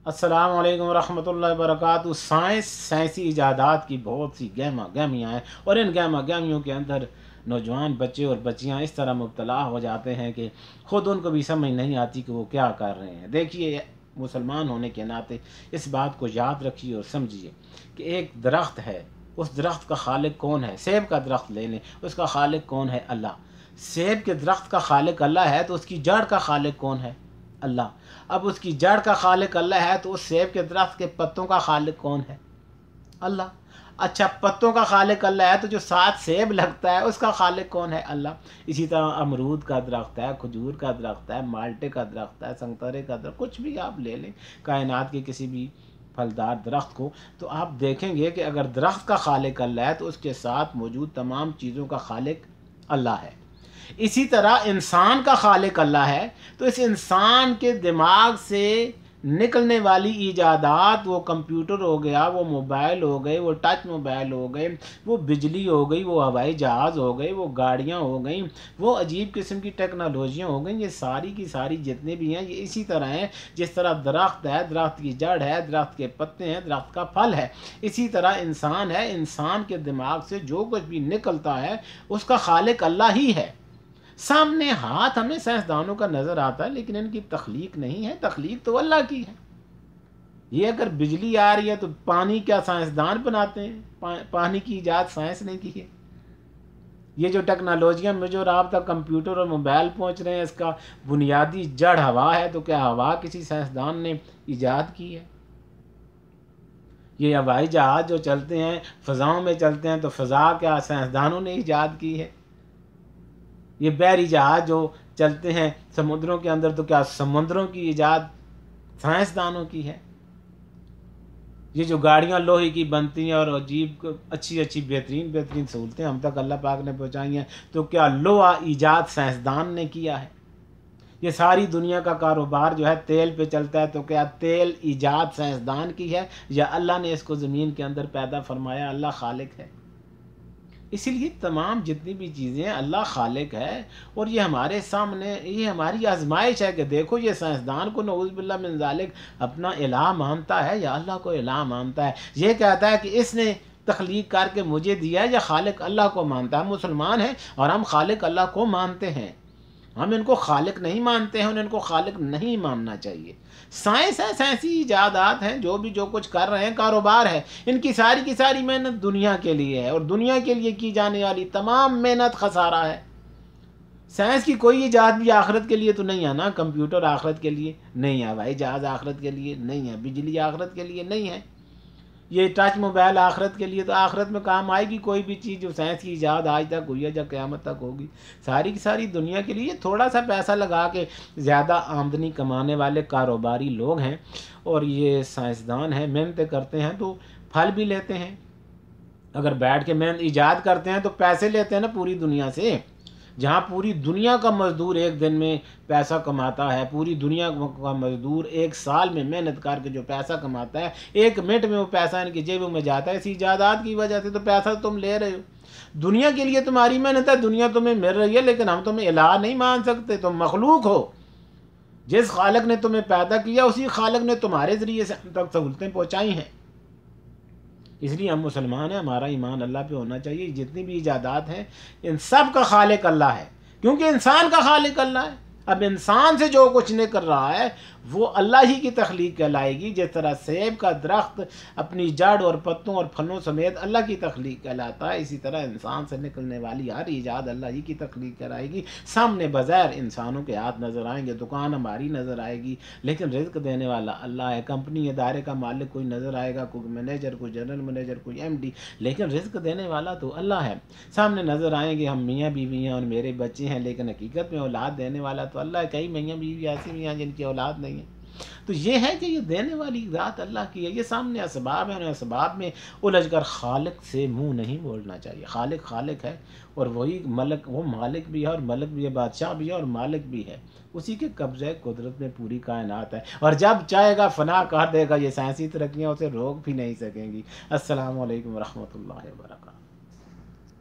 अस्सलाम वालेकुम रहमतुल्लाहि व बरकातहू। साइंसी इजादात की बहुत सी गहमा गहमियाँ हैं, और इन गहमा गहमियों के अंदर नौजवान बच्चे और बच्चियाँ इस तरह मुब्तला हो जाते हैं कि ख़ुद उनको भी समझ नहीं आती कि वो क्या कर रहे हैं। देखिए, मुसलमान होने के नाते इस बात को याद रखिए और समझिए कि एक दरख्त है, उस दरख्त का खालिक कौन है। सेब का दरख्त ले लें, उसका खालिक कौन है? अल्लाह। सेब के दरख्त का खालिक अल्लाह है तो उसकी जड़ का खालिक कौन है? अल्लाह। अब उसकी जड़ का खालिक अल्लाह है तो उस सेब के दरख्त के पत्तों का खालिक कौन है? अल्लाह। अच्छा, पत्तों का खालिक अल्लाह है तो जो साथ सेब लगता है उसका खालिक कौन है? अल्लाह। इसी तरह अमरूद का दरख्त है, खजूर का दरख्त है, माल्टे का दरख्त है, संतरे का दरख्त, कुछ भी आप ले लें कायनात के किसी भी फलदार दरख्त को, तो आप देखेंगे कि अगर दरख्त का खालिक अल्लाह है तो उसके साथ मौजूद तमाम चीज़ों का खालिक अल्लाह है। इसी तरह इंसान का खालिक अल्लाह है तो इस इंसान के दिमाग से निकलने वाली ईजादात, वो कंप्यूटर हो गया, वो मोबाइल हो गए, वो टच मोबाइल हो गए, वो बिजली हो गई, वो हवाई जहाज़ हो गए, वो गाड़ियाँ हो गई, वो अजीब किस्म की टेक्नोलॉजियाँ हो गई, ये सारी की सारी जितने भी हैं ये इसी तरह हैं। जिस तरह दरख्त है, दरख्त की जड़ है, दरख्त के पत्ते हैं, दरख्त का फल है, इसी तरह इंसान है। इंसान के दिमाग से जो कुछ भी निकलता है उसका खालिक अल्लाह ही है। सामने हाथ हमें साइंसदानों का नज़र आता है, लेकिन इनकी तख्लीक नहीं है, तख्लीक तो अल्लाह की है। ये अगर बिजली आ रही है तो पानी क्या साइंसदान बनाते हैं? पानी की ईजाद साइंस ने की है। ये जो टेक्नोलॉजियाँ में जो आप तक कंप्यूटर और मोबाइल पहुंच रहे हैं, इसका बुनियादी जड़ हवा है, तो क्या हवा किसी साइंसदान ने ईजाद की है? ये हवाई जहाज़ जो चलते हैं, फ़ज़ाओं में चलते हैं, तो फ़ज़ा क्या साइंसदानों ने ईजाद की है? ये बहरी जहाज़ जो चलते हैं समुद्रों के अंदर, तो क्या समुद्रों की ईजाद साइंसदानों की है? ये जो गाड़ियाँ लोहे की बनती हैं और अजीब अच्छी अच्छी बेहतरीन बेहतरीन सहूलतें हम तक अल्लाह पाक ने पहुँचाई हैं, तो क्या लोहा ईजाद साइंसदान ने किया है? ये सारी दुनिया का कारोबार जो है तेल पे चलता है, तो क्या तेल ईजाद साइंसदान की है या अल्लाह ने इसको ज़मीन के अंदर पैदा फरमाया? अल्लाह खालिक है। इसीलिए तमाम जितनी भी चीज़ें हैं अल्लाह खालिक है, और ये हमारे सामने ये हमारी आजमाइश है कि देखो ये साइंसदान को नऊज़ बिल्लाह मिन ज़ालिक अपना इलाह मानता है या अल्लाह को इलाह मानता है। ये कहता है कि इसने तख्लीक करके मुझे दिया है, या खालिक अल्लाह को मानता है। हम मुसलमान हैं और हम खालिक अल्लाह को मानते हैं, हम इनको खालिक नहीं मानते हैं, और इनको खालिक नहीं मानना चाहिए। साइंस है, साइंसी इजादात हैं, जो कुछ कर रहे हैं कारोबार है, इनकी सारी की सारी मेहनत दुनिया के लिए है, और दुनिया के लिए की जाने वाली तमाम मेहनत खसारा है। साइंस की कोई इजाद भी आखिरत के लिए तो नहीं है ना। कंप्यूटर आखिरत के लिए नहीं है, हवाई जहाज़ आखिरत के लिए नहीं है, बिजली आखिरत के लिए नहीं है, ये टच मोबाइल आखिरत के लिए, तो आखिरत में काम आएगी कोई भी चीज़ जो साइंस की ईजाद आज तक हुई है या क़यामत तक होगी? सारी की सारी दुनिया के लिए थोड़ा सा पैसा लगा के ज़्यादा आमदनी कमाने वाले कारोबारी लोग हैं, और ये साइंसदान हैं, मेहनतें करते हैं तो फल भी लेते हैं। अगर बैठ के मेहनत ईजाद करते हैं तो पैसे लेते हैं ना पूरी दुनिया से। जहाँ पूरी दुनिया का मज़दूर एक दिन में पैसा कमाता है, पूरी दुनिया का मज़दूर एक साल में मेहनत करके जो पैसा कमाता है, एक मिनट में वो पैसा इनकी जेबों में जाता है। इसी इजादात की वजह से तो पैसा तुम ले रहे हो, दुनिया के लिए तुम्हारी मेहनत है, दुनिया तुम्हें मिल रही है, लेकिन हम तुम्हें इलाह नहीं मान सकते। तुम मखलूक हो, जिस खालिक ने तुम्हें पैदा किया उसी खालिक ने तुम्हारे ज़रिए से हम तक सहूलतें पहुँचाई हैं। इसलिए हम मुसलमान हैं, हमारा ईमान अल्लाह पे होना चाहिए। जितनी भी इजादात हैं इन सब का खालिक अल्लाह है, क्योंकि इंसान का खालिक अल्लाह है। अब इंसान से जो कुछ निकल रहा है वो अल्लाह ही की तख्लीक कहलाएगी। जिस तरह सेब का दरख्त अपनी जड़ और पत्तों और फलों समेत अल्लाह की तख्लीक कहलाता है, इसी तरह इंसान से निकलने वाली हर ईजाद अल्लाह ही की तख्लीक कहलाएगी। सामने बज़ैर इंसानों के हाथ नज़र आएंगे, दुकान हमारी नज़र आएगी, लेकिन रिज़्क़ देने वाला अल्लाह है। कंपनी इदारे का मालिक कोई नज़र आएगा, कोई मैनेजर, कोई जनरल मैनेजर, कोई MD, लेकिन रिज़्क़ देने वाला तो अल्लाह है। सामने नज़र आएंगे हम मियाँ बीवी हैं और मेरे बच्चे हैं, लेकिन हकीकत में औलाद देने वाला तो अल्लाह है। कई मियाँ बीवी ऐसी भी हैं जिनकी औलाद नहीं है। तो ये है कि ये देने वाली ज़ात अल्लाह की है। ये सामने असबाब है, उन असबाब में उलझ कर खालिक से मुंह नहीं मोड़ना चाहिए। खालिक खालिक है, और वही मलक, वो मालिक भी है और मलक भी है, बादशाह भी है और मालिक भी है। उसी के कब्ज़े कुदरत में पूरी कायनात है, और जब चाहेगा फ़ना कर देगा। ये साइंसी तरक्कियाँ उसे रोक भी नहीं सकेंगी। अस्सलामु अलैकुम रहमतुल्लाहि व बरकातहू।